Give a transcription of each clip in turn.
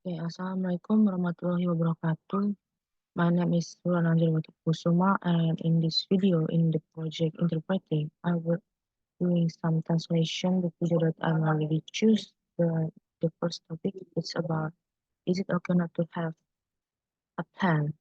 Okay, Assalamualaikum warahmatullahi wabarakatuh. My name is Sulananjali Kusuma, and in this video, in the project interpreting, I will doing some translation. The video that I already choose. The first topic is about, is it okay not to have a pen?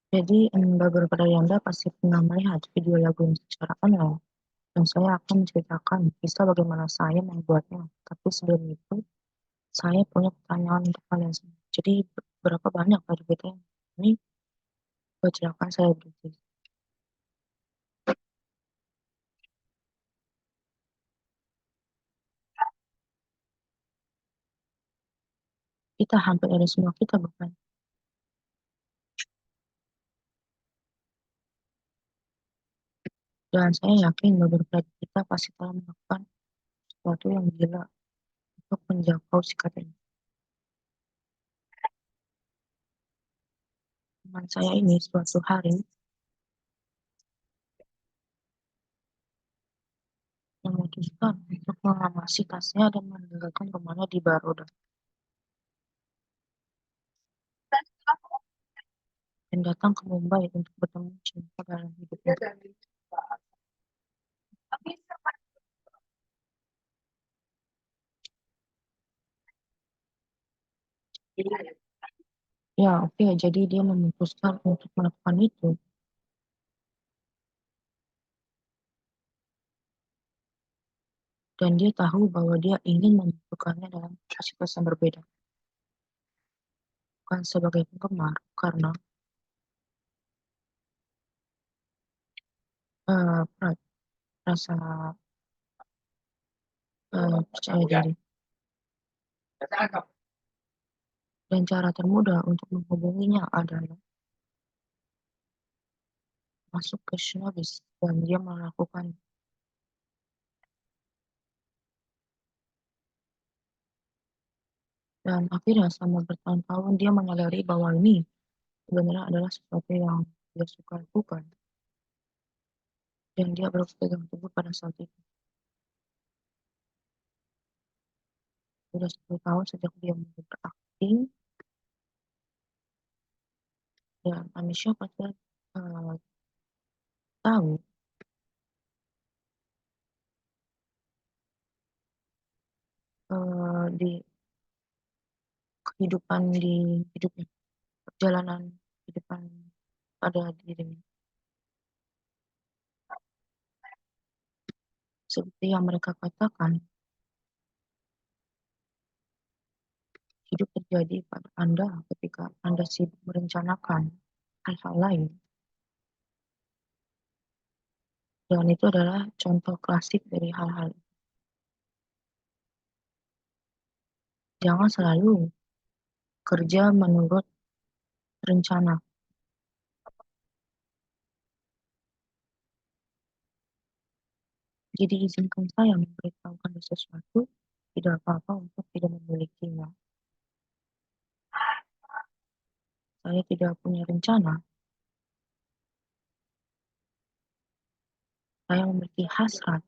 Jadi, beberapa dari Anda pasti pernah melihat video lagu ini secara online, dan saya akan menceritakan kisah bagaimana saya membuatnya. Tapi sebelum itu, saya punya pertanyaan untuk kalian semua. Jadi, berapa banyak dari kita yang ini kecelakaan saya berhenti? Kita hampir ada semua kita, bukan? Dan saya yakin beberapa dari kita pasti telah melakukan sesuatu yang gila untuk menjangkau sikat ini. Teman saya ini suatu hari memutuskan untuk mengamasi tasnya dan meninggalkan rumahnya di Baroda dan datang ke Mumbai untuk bertemu cinta dalam hidupnya. Ya, oke, jadi dia memutuskan untuk melakukan itu, dan dia tahu bahwa dia ingin membutuhkannya dalam kapasitas yang berbeda, bukan sebagai penggemar, karena uh, rasa percaya diri. Dan cara termudah untuk menghubunginya adalah masuk ke Showbiz, dan dia melakukan. Dan akhirnya selama bertahun-tahun dia menyadari bahwa ini sebenarnya adalah sesuatu yang dia suka lakukan, dan dia berpegang teguh pada saat itu. Sudah 10 tahun sejak dia mulai berakting, dan Amisha pasti tahu di kehidupan di hidupnya, perjalanan kehidupan pada dirinya. Seperti yang mereka katakan, hidup terjadi pada Anda ketika Anda sibuk merencanakan hal-hal lain. Dan itu adalah contoh klasik dari hal-hal. Jangan selalu kerja menurut rencana. Jadi izinkan saya memberitahu Anda sesuatu, tidak apa-apa untuk tidak memilikinya. Saya tidak punya rencana. Saya memiliki hasrat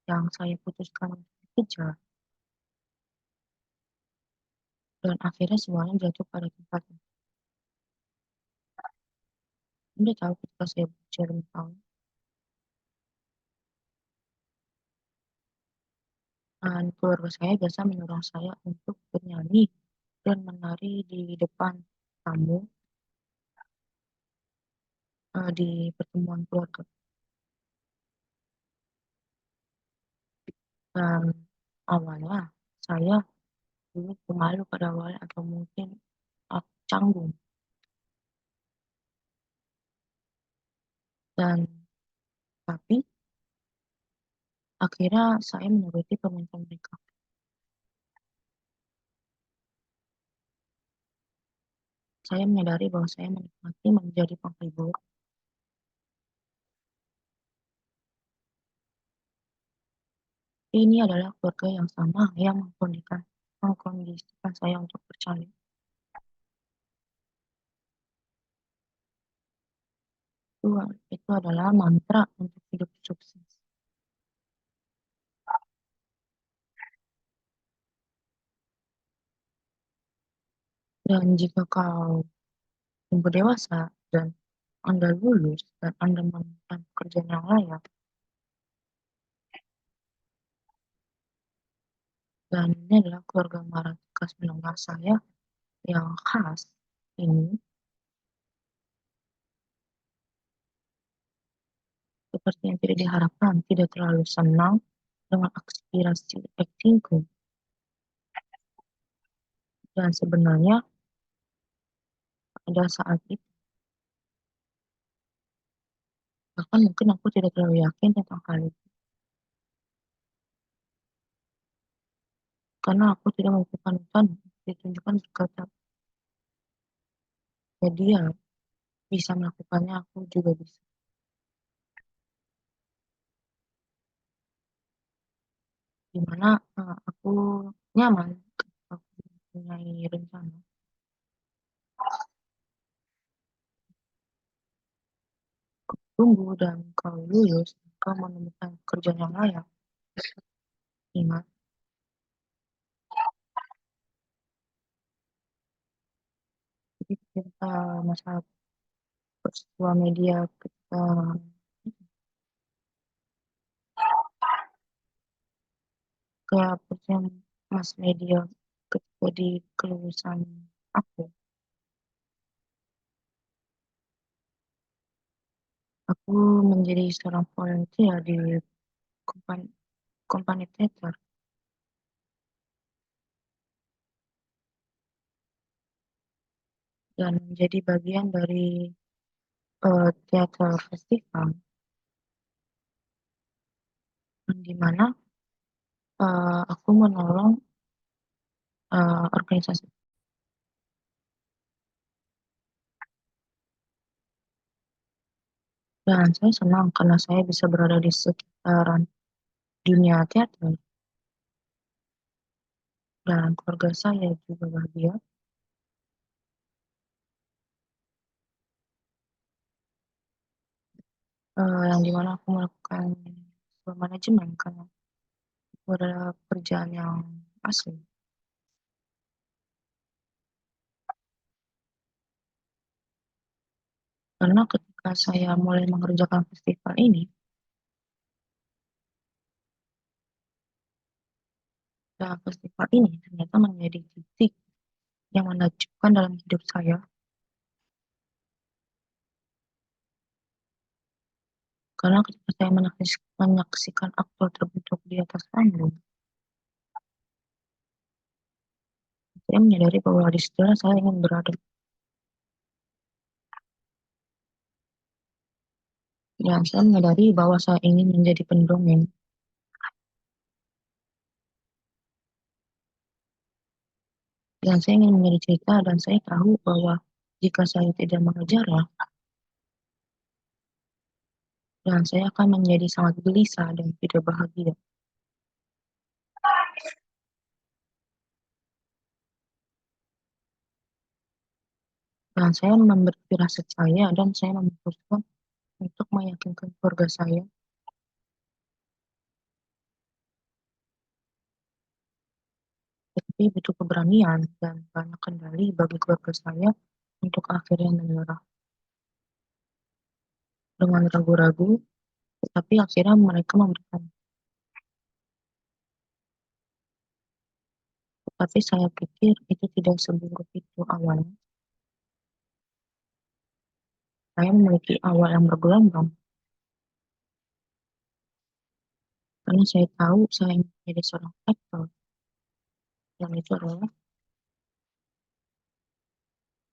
yang saya putuskan untuk dikejar. dan akhirnya semuanya jatuh pada tempatnya. Anda tahu ketika saya berusia 5 tahun, keluarga saya biasa mendorong saya untuk bernyanyi dan menari di depan tamu, di pertemuan keluarga. Dan awalnya saya dulu pemalu pada awalnya atau mungkin, canggung, dan tapi akhirnya saya menuruti permintaan mereka. Saya menyadari bahwa saya menikmati menjadi penghibur. Ini adalah keluarga yang sama yang mengkondisikan saya untuk percaya. Itu itu adalah mantra untuk hidup sukses. Dan jika kau tumbuh dewasa dan Anda lulus dan Anda menemukan pekerjaan yang layak, dan ini adalah keluarga mara khas menengah saya yang khas ini, seperti yang tidak diharapkan, tidak terlalu senang dengan aspirasi aktingku, dan sebenarnya pada saat itu, bahkan mungkin aku tidak terlalu yakin tentang hal itu, karena aku tidak melakukan ditunjukkan berkata, "Ya dia bisa melakukannya, aku juga bisa." Di mana, aku nyaman ketika aku mempunyai rencana. Tunggu dan kau lulus, kau menemukan pekerjaan yang layak. Ingat, jadi ketika masa peristiwa media ketika kayak persen mass media ketika di kelulusan aku, aku menjadi seorang volunteer di kompani kompani teater dan menjadi bagian dari, teater festival, di mana, aku menolong, organisasi, dan saya senang karena saya bisa berada di sekitaran dunia teater dan keluarga saya juga bahagia, yang di mana aku melakukan sebuah manajemen karena itu adalah pekerjaan yang asli. Karena ketika saya mulai mengerjakan festival ini, festival ini ternyata menjadi titik yang menakjubkan dalam hidup saya, karena ketika saya menyaksikan aktor terbentuk di atas panggung, saya menyadari bahwa di situlah saya ingin berada, dan saya menyadari bahwa saya ingin menjadi pendongeng, dan saya ingin menjadi cerita, dan saya tahu bahwa jika saya tidak mengejarnya, dan saya akan menjadi sangat gelisah dan tidak bahagia. Dan saya memberi firasat saya dan saya memutuskan untuk meyakinkan keluarga saya Tapi butuh keberanian dan banyak kendali bagi keluarga saya untuk akhirnya menyerah. Dengan ragu-ragu, tetapi akhirnya mereka memberikan. Tetapi saya pikir itu tidak seburuk itu awalnya. Saya memiliki awal yang bergelombang, karena saya tahu saya ingin menjadi seorang aktor, dan itu adalah,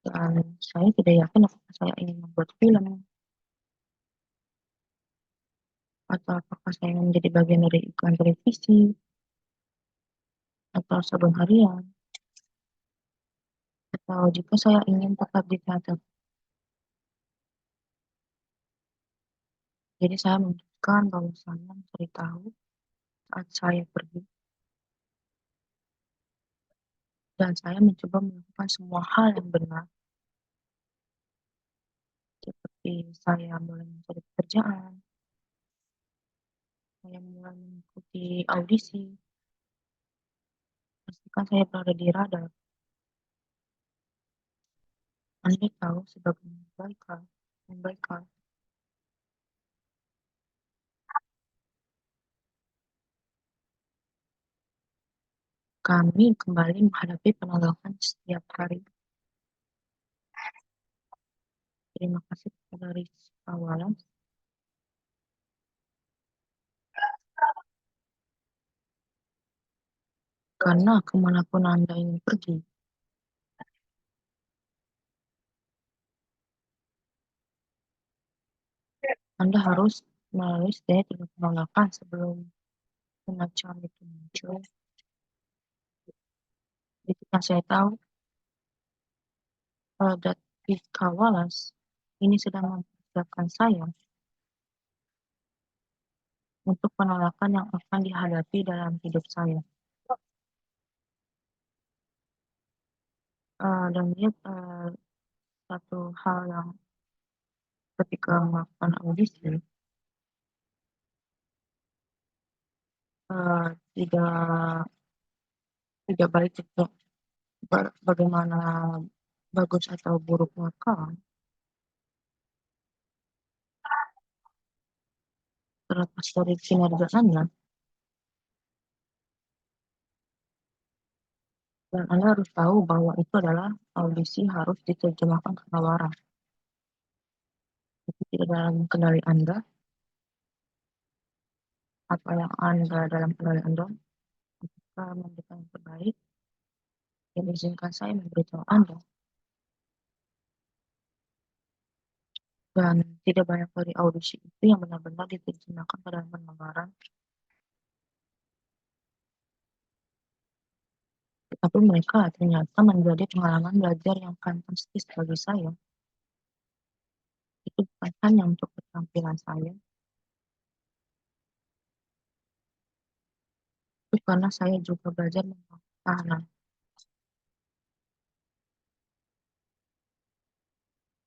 dan saya tidak yakin apakah saya ingin membuat film, atau apakah saya ingin menjadi bagian dari iklan televisi, atau sabun harian, atau jika saya ingin tetap di teater. Jadi saya memutuskan bahwa saya mencari tahu saat saya pergi, dan saya mencoba melakukan semua hal yang benar, seperti saya mulai mencari pekerjaan, saya mulai mengikuti audisi, pastikan saya berada di radar. Anda tahu sebagai membaikan, kami kembali menghadapi penolakan setiap hari. Terima kasih kepada Rizka Walas, karena kemanapun Anda ingin pergi, Anda harus melalui setiap penolakan sebelum semacam itu muncul. Ketika saya tahu Rizka Walas ini sedang mempersiapkan saya untuk penolakan yang akan dihadapi dalam hidup saya. Dan dia satu hal yang ketika melakukan audisi, tidak tidak baik itu bagaimana bagus atau buruk maka terlepas dari kinerja Anda, dan Anda harus tahu bahwa itu adalah audisi harus diterjemahkan ke tawaran. Itu tidak dalam kendali Anda, apa yang Anda dalam kendali Anda, kita memberikan yang terbaik, dan izinkan saya memberitahu Anda, dan tidak banyak dari audisi itu yang benar-benar diterjemahkan ke dalam penawaran, tetapi mereka ternyata menjadi pengalaman belajar yang fantastis bagi saya. Itu bukan hanya untuk keterampilan saya, itu karena saya juga belajar membangun pertahanan.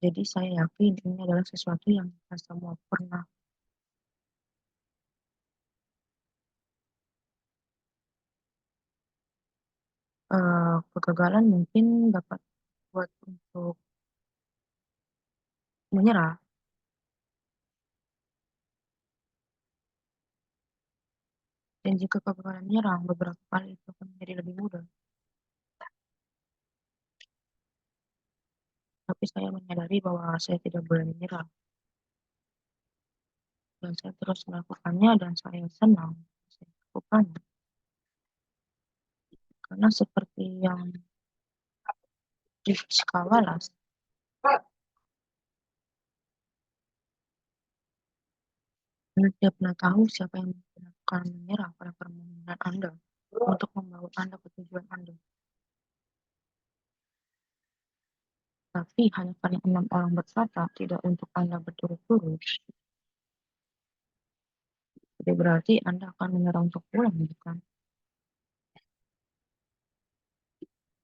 Jadi saya yakin ini adalah sesuatu yang kita semua pernah. Kegagalan mungkin dapat buat untuk menyerah, dan jika kegagalan menyerang beberapa kali itu akan menjadi lebih mudah. Tapi saya menyadari bahwa saya tidak boleh menyerah, dan saya terus melakukannya, dan saya senang saya lakukannya. Karena seperti yang Rizka Walas, Anda tidak pernah tahu siapa yang akan menyerah pada permainan Anda untuk membawa Anda ke tujuan Anda. Tapi hanya karena 6 orang berkata tidak untuk Anda berturut-turut, tidak berarti Anda akan menyerah untuk pulang, bukan?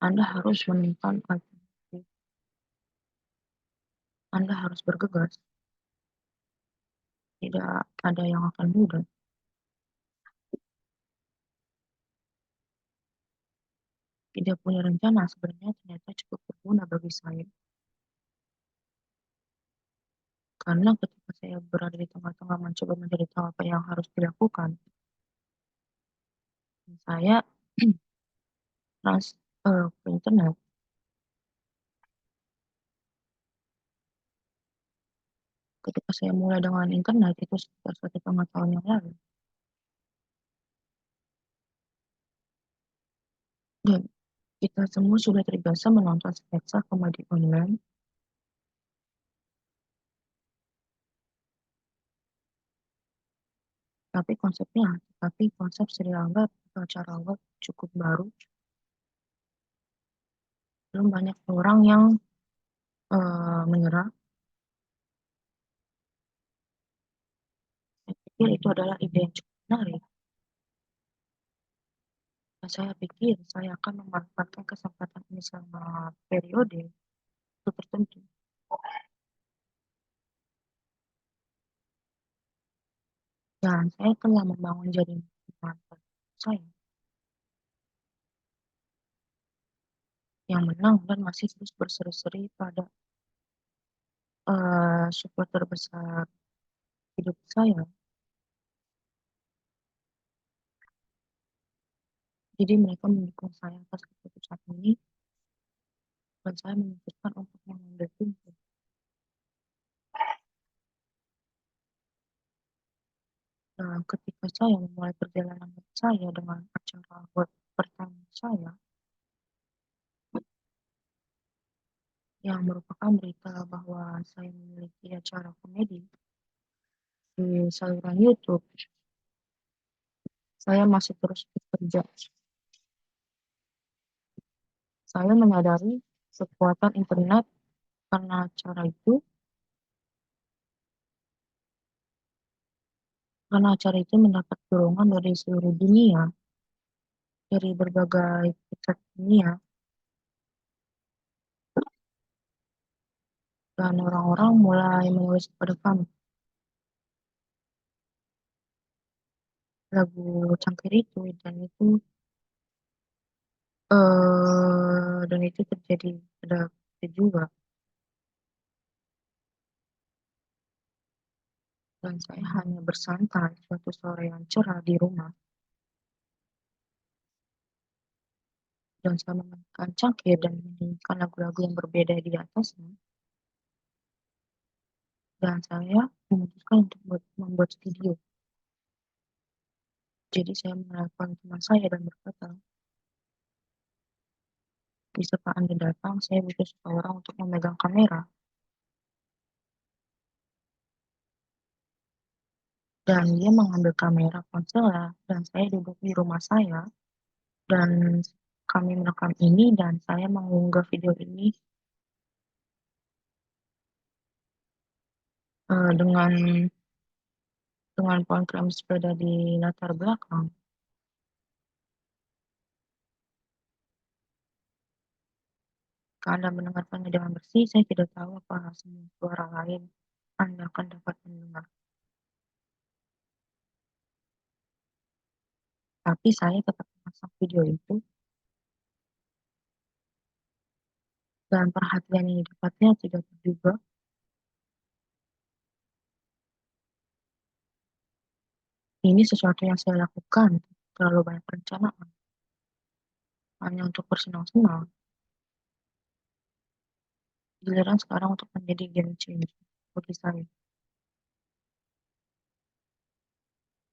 Anda harus menemukan alternatif. Anda harus bergegas. Tidak ada yang akan mudah. tidak punya rencana sebenarnya ternyata cukup berguna bagi saya. Karena ketika saya berada di tengah-tengah mencoba mencari tahu apa yang harus dilakukan, saya trans ke internet. Ketika saya mulai dengan internet itu sekitar 1,5 tahun yang lalu, dan kita semua sudah terbiasa menonton sketsa komedi online, tapi konsep serial web atau cara web cukup baru, belum banyak orang yang, menyerah. Saya pikir itu adalah ide yang cukup menarik, dan saya pikir saya akan memanfaatkan kesempatan ini selama periode tertentu. Dan saya telah membangun jaringan teman saya yang menang dan masih terus berseri-seri pada, supporter besar hidup saya. Jadi mereka mendukung saya atas keputusan ini dan saya memutuskan untuk mengambil pintu. Dan ketika saya memulai perjalanan saya dengan acara web pertama saya, yang merupakan berita bahwa saya memiliki acara komedi di saluran YouTube, saya masih terus bekerja. Saya menyadari kekuatan internet karena acara itu mendapat dorongan dari seluruh dunia, dari berbagai pusat dunia, dan orang-orang mulai menulis kepada kami. Lagu cangkir itu dan itu terjadi pada kita juga, dan saya hanya bersantai suatu sore yang cerah di rumah, dan saya memainkan cangkir dan menyanyikan lagu-lagu yang berbeda di atasnya, dan saya memutuskan untuk membuat video. Jadi saya menelpon teman saya dan berkata, "Bisakah Anda datang? Saya butuh seseorang untuk memegang kamera." Dan dia mengambil kamera ponselnya dan saya duduk di rumah saya dan kami merekam ini dan saya mengunggah video ini, dengan pohon keram sepeda di latar belakang. Jika Anda mendengarkannya dengan bersih, saya tidak tahu apa semua suara lain Anda akan dapat mendengar. Tapi saya tetap memasang video itu dan perhatian yang didapatnya tidak terduga. Ini sesuatu yang saya lakukan, terlalu banyak perencanaan, hanya untuk bersenang-senang. Giliran sekarang untuk menjadi game changer bagi saya.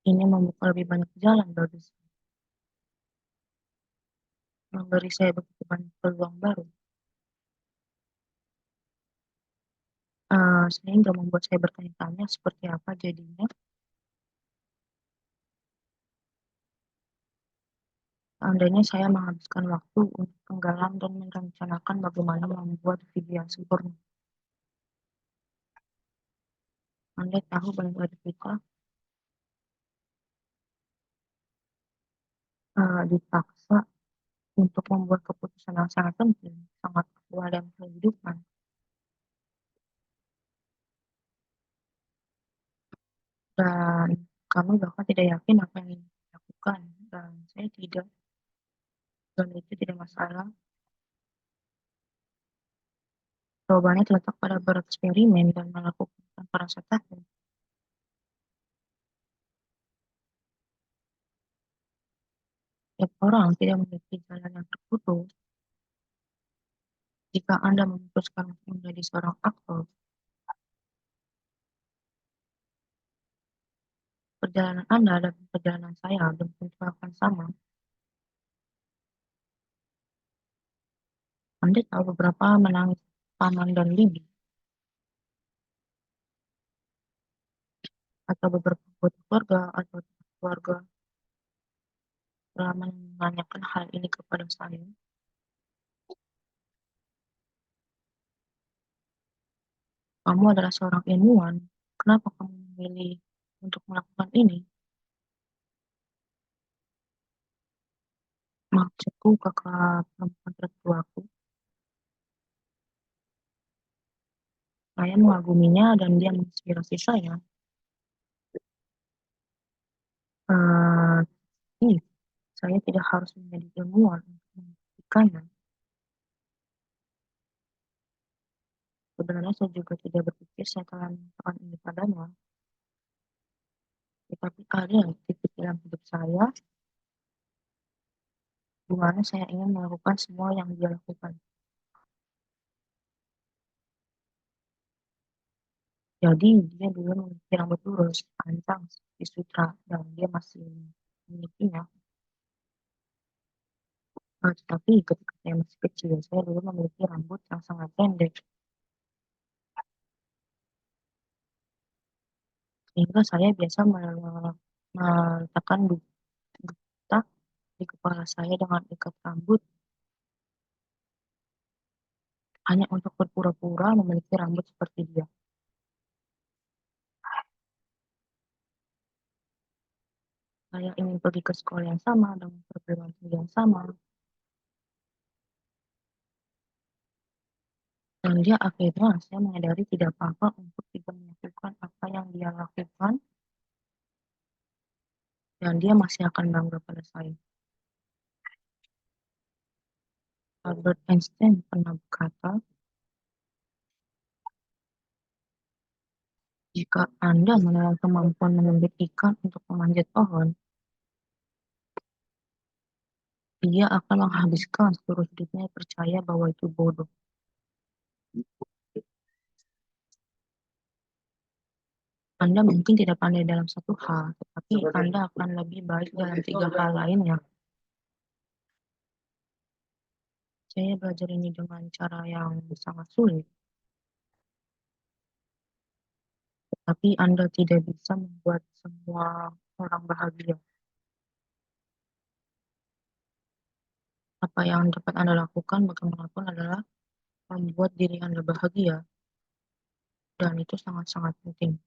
Ini membuka lebih banyak jalan bagi saya, memberi saya begitu banyak peluang baru, sehingga membuat saya bertanya-tanya seperti apa jadinya seandainya saya menghabiskan waktu untuk tenggelam dan merencanakan bagaimana membuat video yang sempurna. Anda tahu banyak dari kita dipaksa untuk membuat keputusan yang sangat penting, sangat aktual dalam kehidupan, dan kami bahkan tidak yakin apa yang ingin dilakukan, dan saya tidak. dan itu tidak masalah. Jawabannya terletak pada bereksperimen dan melakukan tanpa rasa takut. Setiap orang tidak memiliki jalan yang tertutup. Jika Anda memutuskan untuk menjadi seorang aktor, perjalanan Anda dan perjalanan saya belum tentu akan sama. Anda tahu beberapa menangis paman dan bibi, atau beberapa anggota keluarga atau keluarga telah menanyakan hal ini kepada saya. Kamu adalah seorang ilmuwan, kenapa kamu memilih untuk melakukan ini? Maksudku, kakak perempuan tertuaku. Saya mengaguminya dan dia menginspirasi saya. Uh, ini, saya tidak harus menjadi ilmuwan untuk membuktikannya. Sebenarnya saya juga tidak berpikir saya telah melakukan ini padanya. Tetapi ada titik dalam hidup saya di mana saya ingin melakukan semua yang dia lakukan. Jadi dia dulu memiliki rambut lurus, panjang seperti sutra, dan dia masih memilikinya. Tetapi ketika saya masih kecil, saya dulu memiliki rambut yang sangat pendek, sehingga saya biasa meletakkan getah di kepala saya dengan ikat rambut hanya untuk berpura-pura memiliki rambut seperti dia. Saya ingin pergi ke sekolah yang sama dengan perguruan tinggi yang sama, dan dia akhirnya saya menyadari tidak apa-apa untuk tidak melakukan apa yang dia lakukan, dan dia masih akan bangga pada saya. Albert Einstein pernah berkata, jika Anda menelan kemampuan menggigit ikan untuk memanjat pohon, dia akan menghabiskan seluruh hidupnya percaya bahwa itu bodoh. Anda mungkin tidak pandai dalam satu hal, tetapi Anda akan lebih baik dalam 3 hal lainnya. Saya belajar ini dengan cara yang sangat sulit, tapi Anda tidak bisa membuat semua orang bahagia. Apa yang dapat Anda lakukan bagaimanapun adalah membuat diri Anda bahagia, dan itu sangat-sangat penting.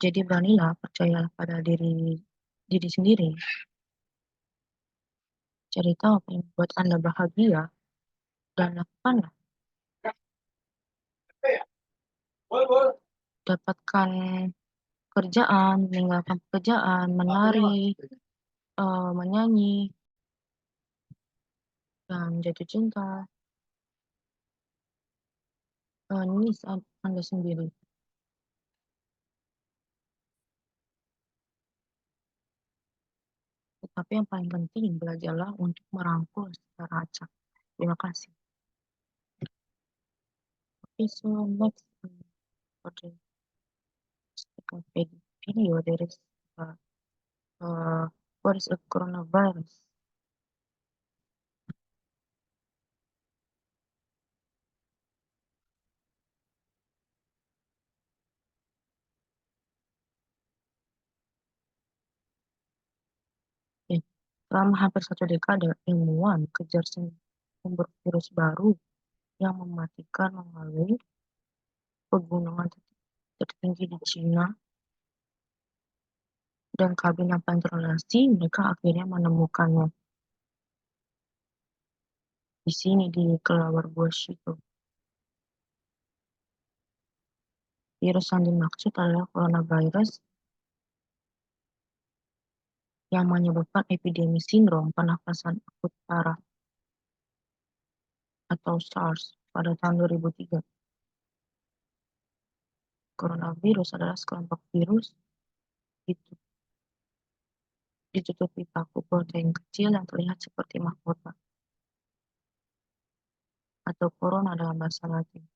Jadi beranilah, percayalah pada diri sendiri. Cari tahu apa yang membuat Anda bahagia, dan lakukanlah. Dapatkan kerjaan, meninggalkan pekerjaan, menari, menyanyi, dan jatuh cinta. Ini saat Anda sendiri. Tetapi yang paling penting, belajarlah untuk merangkul secara acak. Terima kasih. Okay, so next for the second video, there is what is a coronavirus? Okay. Selama hampir 1 dekade, ilmuwan kejar sumber virus baru yang mematikan melalui pegunungan tertinggi di China dan kabin yang paling terlelasi, mereka akhirnya menemukannya di sini di Kelawar Bush itu. Virus yang dimaksud adalah coronavirus yang menyebabkan epidemi sindrom pernafasan akut parah atau SARS pada tahun 2003. Coronavirus adalah sekelompok virus ditutupi paku protein kecil yang terlihat seperti mahkota atau corona dalam bahasa Latin.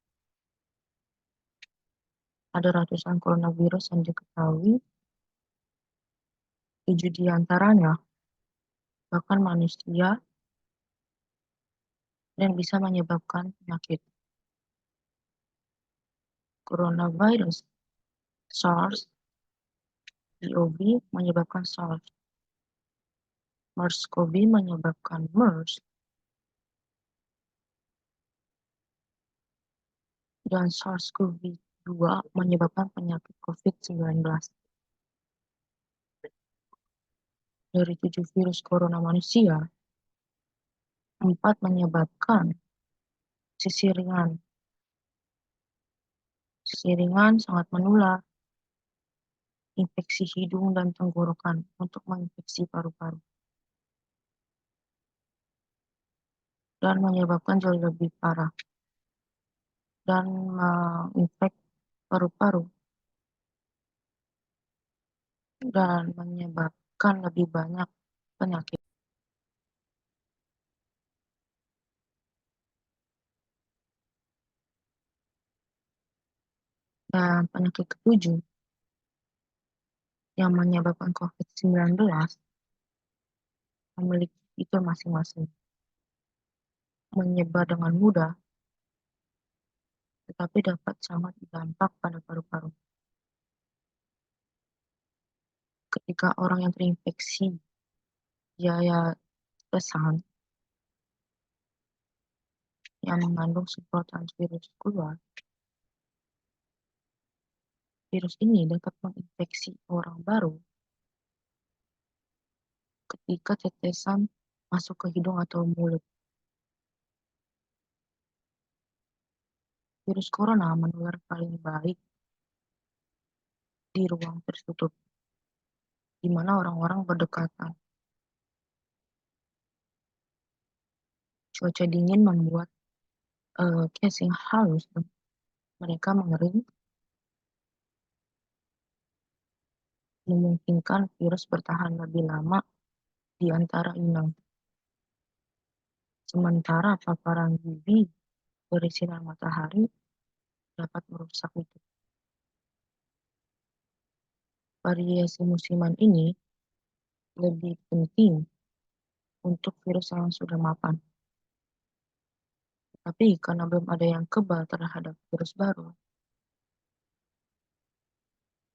Ada ratusan coronavirus yang diketahui, 7 di antaranya bahkan manusia dan bisa menyebabkan penyakit. Coronavirus SARS-CoV menyebabkan SARS, MERS-CoV menyebabkan MERS, dan SARS-CoV-2 menyebabkan penyakit COVID-19. Dari 7 virus corona manusia, 4 menyebabkan sisi ringan. Sisi ringan sangat menular, infeksi hidung dan tenggorokan untuk menginfeksi paru-paru, dan menyebabkan jauh lebih parah dan menginfek paru-paru dan menyebabkan lebih banyak penyakit. Dan penyakit ketujuh yang menyebabkan COVID-19 memiliki fitur masing-masing. Menyebar dengan mudah, tetapi dapat sangat berdampak pada paru-paru. Ketika orang yang terinfeksi biaya pesan yang mengandung semprotan virus keluar, virus ini dapat menginfeksi orang baru ketika tetesan masuk ke hidung atau mulut. Virus corona menular paling baik di ruang tertutup, di mana orang-orang berdekatan. Cuaca dingin membuat casing halus dan mereka mengering, memungkinkan virus bertahan lebih lama di antara inang. Sementara paparan UV dari sinar matahari dapat merusak itu. Variasi musiman ini lebih penting untuk virus yang sudah mapan. Tapi karena belum ada yang kebal terhadap virus baru,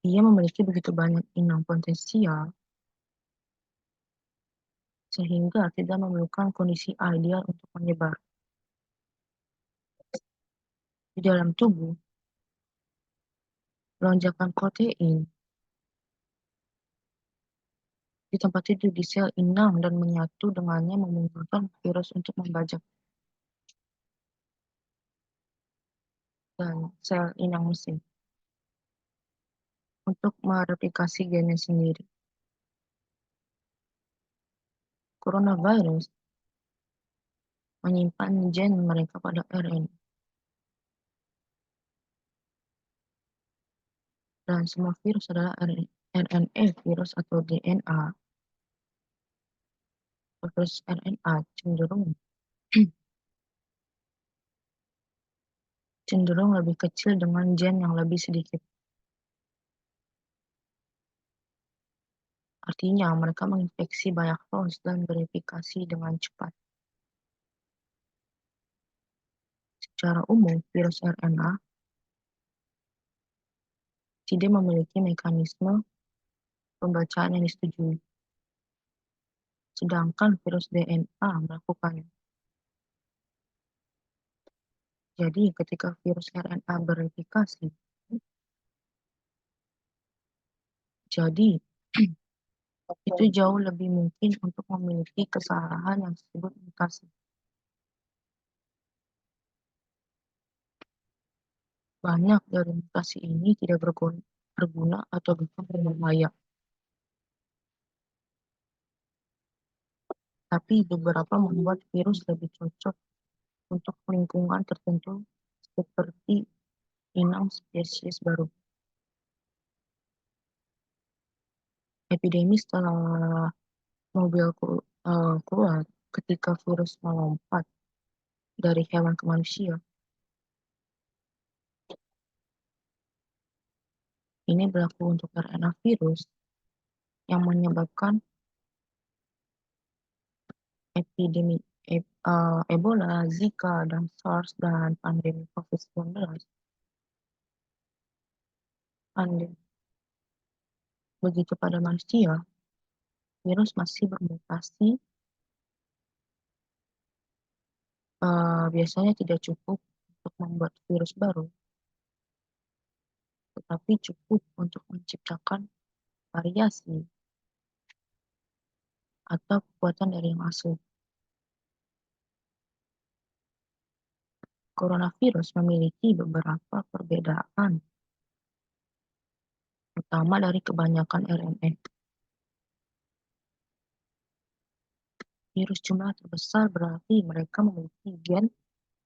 ia memiliki begitu banyak inang potensial sehingga tidak memerlukan kondisi ideal untuk menyebar. Di dalam tubuh, lonjakan protein di tempat tidur di sel inang dan menyatu dengannya memungkinkan virus untuk membajak dan sel inang mesin untuk mereplikasi gennya sendiri. Coronavirus menyimpan gen mereka pada RNA, dan semua virus adalah RNA virus atau DNA. Virus RNA cenderung lebih kecil dengan gen yang lebih sedikit. Artinya, mereka menginfeksi banyak host dan bereplikasi dengan cepat. Secara umum, virus RNA tidak memiliki mekanisme pembacaan yang disetujui, sedangkan virus DNA melakukannya. Jadi, ketika virus RNA bereplikasi, itu jauh lebih mungkin untuk memiliki kesalahan yang disebut mutasi. Banyak dari mutasi ini tidak berguna atau bahkan berbahaya. Tapi beberapa membuat virus lebih cocok untuk lingkungan tertentu seperti 6 spesies baru. Epidemi setelah mobil keluar ketika virus melompat dari hewan ke manusia. Ini berlaku untuk RNA virus yang menyebabkan epidemi Ebola, Zika, dan SARS, dan pandemi COVID-19. Begitu pada manusia, virus masih bermutasi, biasanya tidak cukup untuk membuat virus baru, tetapi cukup untuk menciptakan variasi atau kekuatan dari yang asli. Coronavirus memiliki beberapa perbedaan, utama dari kebanyakan RNA. Virus jumlah terbesar berarti mereka memiliki gen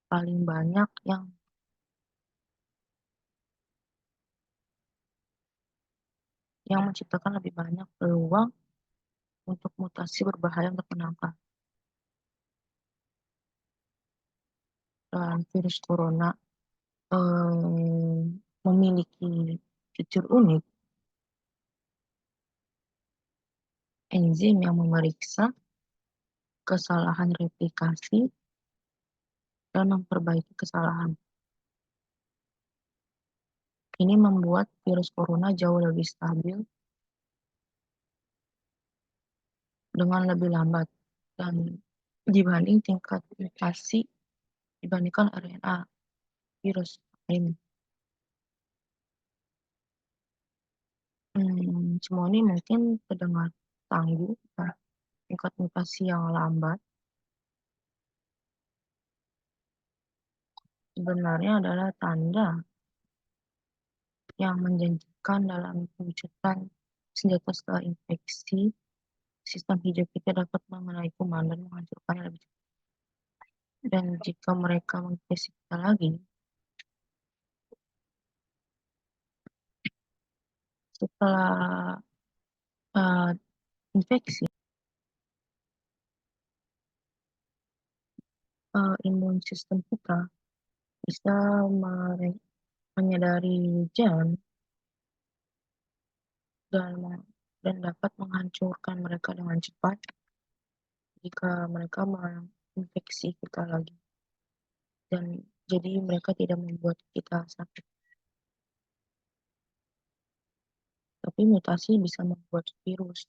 paling banyak yang menciptakan lebih banyak peluang untuk mutasi berbahaya untuk menangkal. Dan virus corona memiliki fitur unik, enzim yang memeriksa kesalahan replikasi dan memperbaiki kesalahan. Ini membuat virus corona jauh lebih stabil dengan lebih lambat dan dibanding tingkat mutasi dibandingkan RNA virus lain. Semua ini mungkin terdengar tangguh, tingkat mutasi yang lambat sebenarnya adalah tanda yang menjanjikan dalam pewujudan senjata setelah infeksi. Sistem hijau kita dapat mengenai kuman dan menghancurkannya lebih cepat. Dan jika mereka menginfeksi kita lagi, setelah infeksi, imun sistem kita bisa menyadari gen dan dapat menghancurkan mereka dengan cepat jika mereka menginfeksi kita lagi. Dan jadi mereka tidak membuat kita sakit. Tapi mutasi bisa membuat virus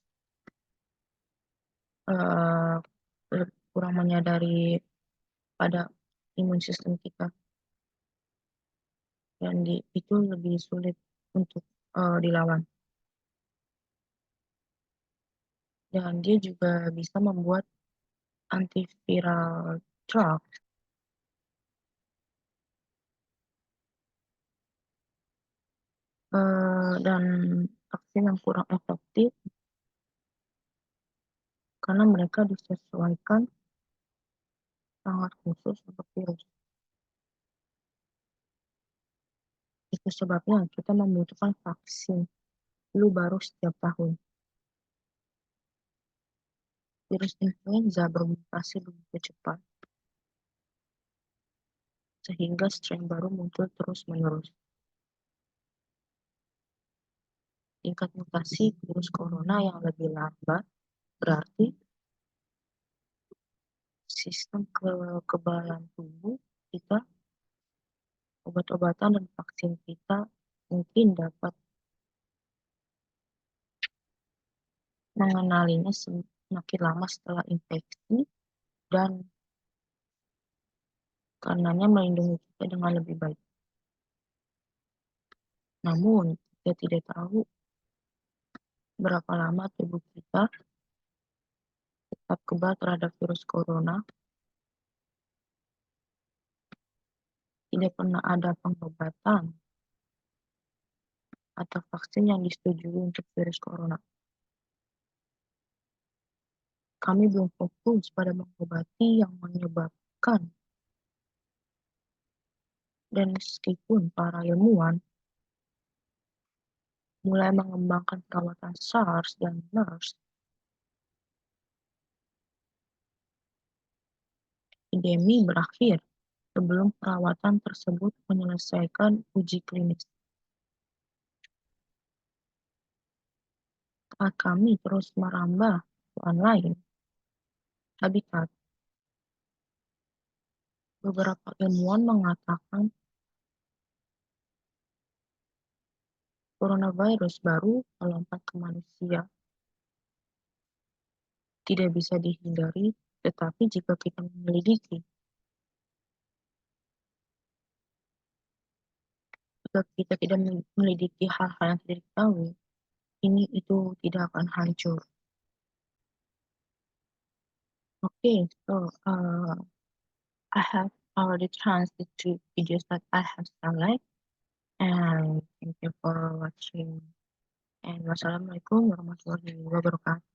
kurang menyadari pada imun sistem kita, dan itu lebih sulit untuk dilawan. Dan dia juga bisa membuat antiviral drug dan vaksin yang kurang efektif karena mereka disesuaikan sangat khusus untuk virus. Itu sebabnya kita membutuhkan vaksin flu baru setiap tahun. Virus influenza bermutasi begitu cepat, sehingga strain baru muncul terus-menerus. Tingkat mutasi virus corona yang lebih lambat berarti sistem kekebalan tubuh kita, obat-obatan dan vaksin kita mungkin dapat mengenalinya semakin lama setelah infeksi dan karenanya melindungi kita dengan lebih baik. Namun, kita tidak tahu berapa lama tubuh kita tetap kebal terhadap virus corona. Tidak pernah ada pengobatan atau vaksin yang disetujui untuk virus corona. Kami belum fokus pada mengobati yang menyebabkan, dan meskipun para ilmuwan mulai mengembangkan perawatan SARS dan MERS, epidemi berakhir sebelum perawatan tersebut menyelesaikan uji klinis. Saat kami terus merambah kebutuhan lain, habitat, beberapa ilmuwan mengatakan coronavirus baru melompat ke manusia tidak bisa dihindari, tetapi jika kita menyelidiki, jika kita tidak menyelidiki hal-hal yang tidak diketahui, ini itu tidak akan hancur. Okay, so I have already translated two videos that I have select, and thank you for watching. And wassalamualaikum warahmatullahi wabarakatuh.